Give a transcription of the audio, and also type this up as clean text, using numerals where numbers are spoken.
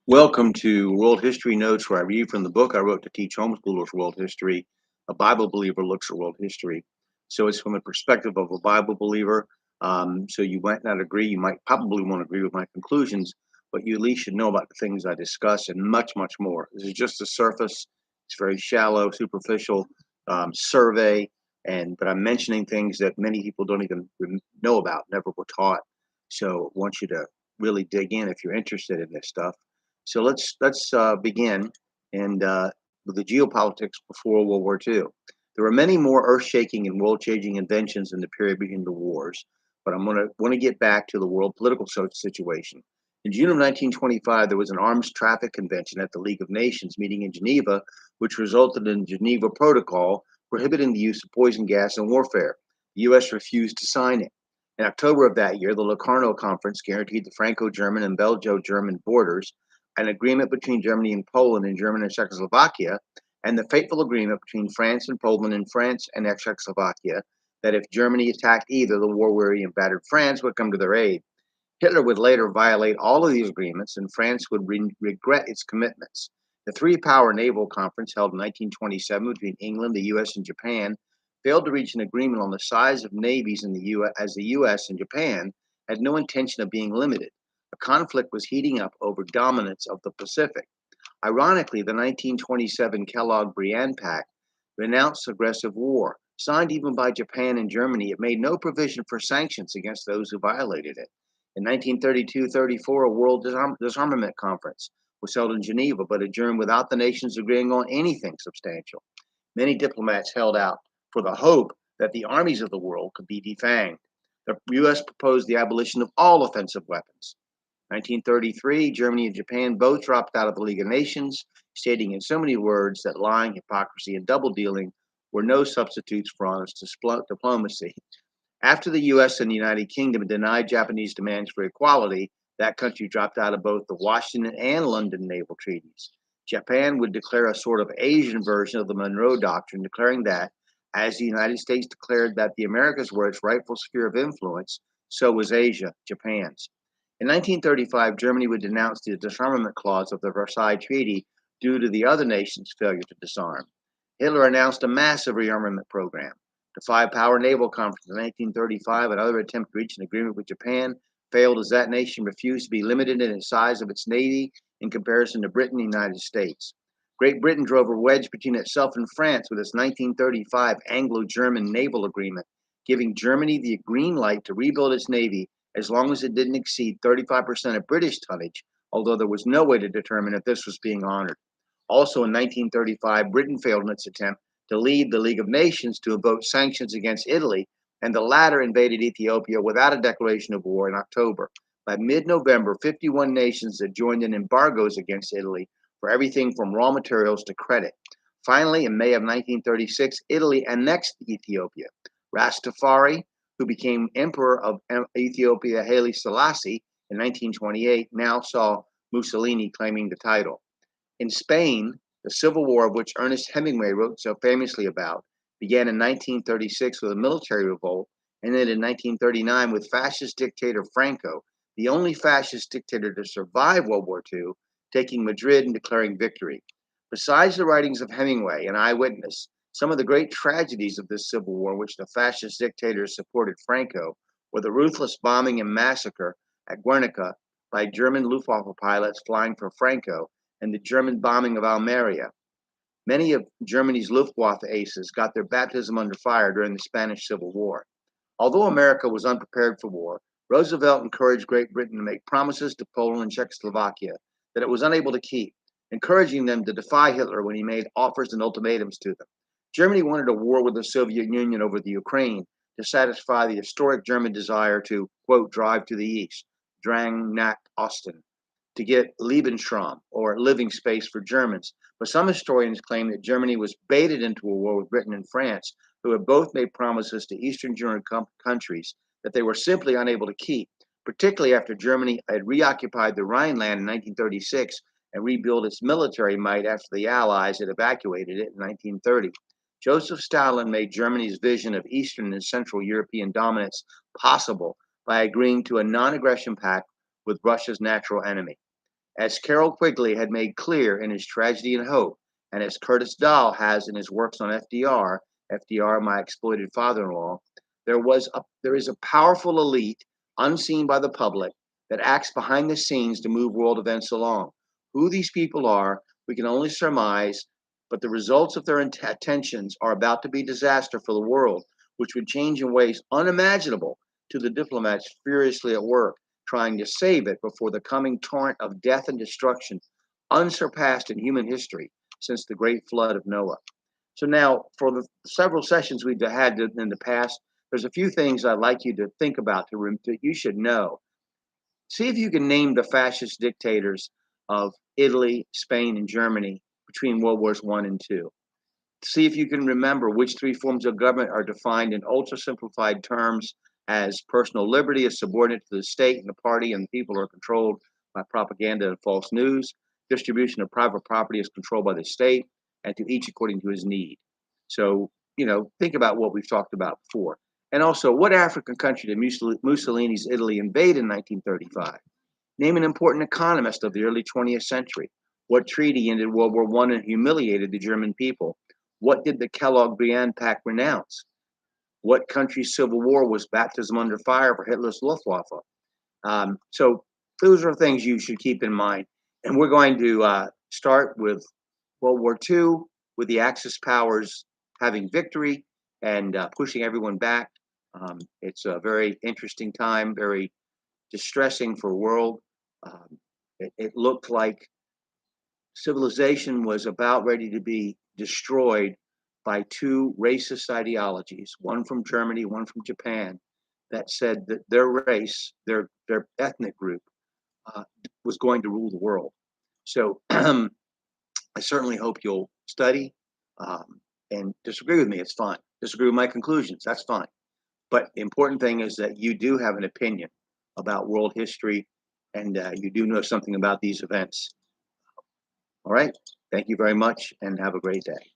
Welcome to World History Notes, where I read from the book I wrote to teach homeschoolers world history. A Bible believer looks at world history. So it's from the perspective of a Bible believer. So you might not agree. You might probably won't agree with my conclusions, but you at least should know about the things I discuss and much, much more. This is just the surface. It's very shallow, superficial survey, but I'm mentioning things that many people don't even know about, never were taught. So I want you to really dig in if you're interested in this stuff. So let's begin and with the geopolitics before World War II. There were many more earth-shaking and world-changing inventions in the period between the wars, but I'm going to want to get back to the world political situation. In June of 1925, there was an arms traffic convention at the League of Nations meeting in Geneva, which resulted in the Geneva Protocol prohibiting the use of poison gas in warfare. The U.S. refused to sign it. In October of that year, the Locarno Conference guaranteed the Franco-German and Belgo-German borders, an agreement between Germany and Poland and Germany and Czechoslovakia, and the fateful agreement between France and Poland and France and Czechoslovakia that if Germany attacked either, the war-weary and battered France would come to their aid. Hitler would later violate all of these agreements, and France would regret its commitments. The three-power naval conference held in 1927 between England, the U.S., and Japan failed to reach an agreement on the size of navies in the U.S., as the U.S. and Japan had no intention of being limited. A conflict was heating up over dominance of the Pacific. Ironically, the 1927 Kellogg-Briand Pact renounced aggressive war. Signed even by Japan and Germany, it made no provision for sanctions against those who violated it. In 1932-34, a World Disarmament Conference was held in Geneva, but adjourned without the nations agreeing on anything substantial. Many diplomats held out for the hope that the armies of the world could be defanged. The U.S. proposed the abolition of all offensive weapons. 1933, Germany and Japan both dropped out of the League of Nations, stating in so many words that lying, hypocrisy, and double dealing were no substitutes for honest diplomacy. After the US and the United Kingdom denied Japanese demands for equality, that country dropped out of both the Washington and London naval treaties. Japan would declare a sort of Asian version of the Monroe Doctrine, declaring that, as the United States declared that the Americas were its rightful sphere of influence, so was Asia, Japan's. In 1935, Germany would denounce the disarmament clause of the Versailles Treaty due to the other nations' failure to disarm. Hitler announced a massive rearmament program. The five-power naval conference in 1935, another attempt to reach an agreement with Japan, failed as that nation refused to be limited in the size of its navy in comparison to Britain and the United States. Great Britain drove a wedge between itself and France with its 1935 Anglo-German naval agreement, giving Germany the green light to rebuild its navy as long as it didn't exceed 35% of British tonnage, although there was no way to determine if this was being honored. Also in 1935, Britain failed in its attempt to lead the League of Nations to invoke sanctions against Italy, and the latter invaded Ethiopia without a declaration of war in October. By mid-November, 51 nations had joined in embargoes against Italy for everything from raw materials to credit. Finally, in May of 1936, Italy annexed Ethiopia. Rastafari, who became Emperor of Ethiopia Haile Selassie in 1928, now saw Mussolini claiming the title. In Spain, the civil war of which Ernest Hemingway wrote so famously about began in 1936 with a military revolt and ended in 1939 with fascist dictator Franco, the only fascist dictator to survive World War II, taking Madrid and declaring victory. Besides the writings of Hemingway, an eyewitness, some of the great tragedies of this civil war in which the fascist dictators supported Franco were the ruthless bombing and massacre at Guernica by German Luftwaffe pilots flying for Franco and the German bombing of Almeria. Many of Germany's Luftwaffe aces got their baptism under fire during the Spanish Civil War. Although America was unprepared for war, Roosevelt encouraged Great Britain to make promises to Poland and Czechoslovakia that it was unable to keep, encouraging them to defy Hitler when he made offers and ultimatums to them. Germany wanted a war with the Soviet Union over the Ukraine to satisfy the historic German desire to, quote, drive to the east, Drang nach Osten, to get Lebensraum, or living space for Germans. But some historians claim that Germany was baited into a war with Britain and France, who had both made promises to Eastern German countries that they were simply unable to keep, particularly after Germany had reoccupied the Rhineland in 1936 and rebuilt its military might after the Allies had evacuated it in 1930. Joseph Stalin made Germany's vision of Eastern and Central European dominance possible by agreeing to a non-aggression pact with Russia's natural enemy. As Carroll Quigley had made clear in his Tragedy and Hope, and as Curtis Dahl has in his works on FDR, my exploited father-in-law, there is a powerful elite unseen by the public that acts behind the scenes to move world events along. Who these people are, we can only surmise, but the results of their intentions are about to be disaster for the world, which would change in ways unimaginable to the diplomats furiously at work, trying to save it before the coming torrent of death and destruction, unsurpassed in human history since the great flood of Noah. So now, for the several sessions we've had in the past, there's a few things I'd like you to think about that you should know. See if you can name the fascist dictators of Italy, Spain, and Germany between World Wars I and II. See if you can remember which three forms of government are defined in ultra simplified terms as personal liberty is subordinate to the state and the party, and people are controlled by propaganda and false news. Distribution of private property is controlled by the state, and to each according to his need. So, think about what we've talked about before. And also, what African country did Mussolini's Italy invade in 1935? Name an important economist of the early 20th century. What treaty ended World War I and humiliated the German people? What did the Kellogg-Briand Pact renounce? What country's civil war was baptism under fire for Hitler's Luftwaffe? So those are things you should keep in mind. And we're going to start with World War II, with the Axis powers having victory and pushing everyone back. It's a very interesting time, very distressing for the world. It looked like civilization was about ready to be destroyed by two racist ideologies, one from Germany, one from Japan, that said that their race, their ethnic group, was going to rule the world. So I certainly hope you'll study and disagree with me. It's fine. Disagree with my conclusions. That's fine. But the important thing is that you do have an opinion about world history, and you do know something about these events. All right. Thank you very much, and have a great day.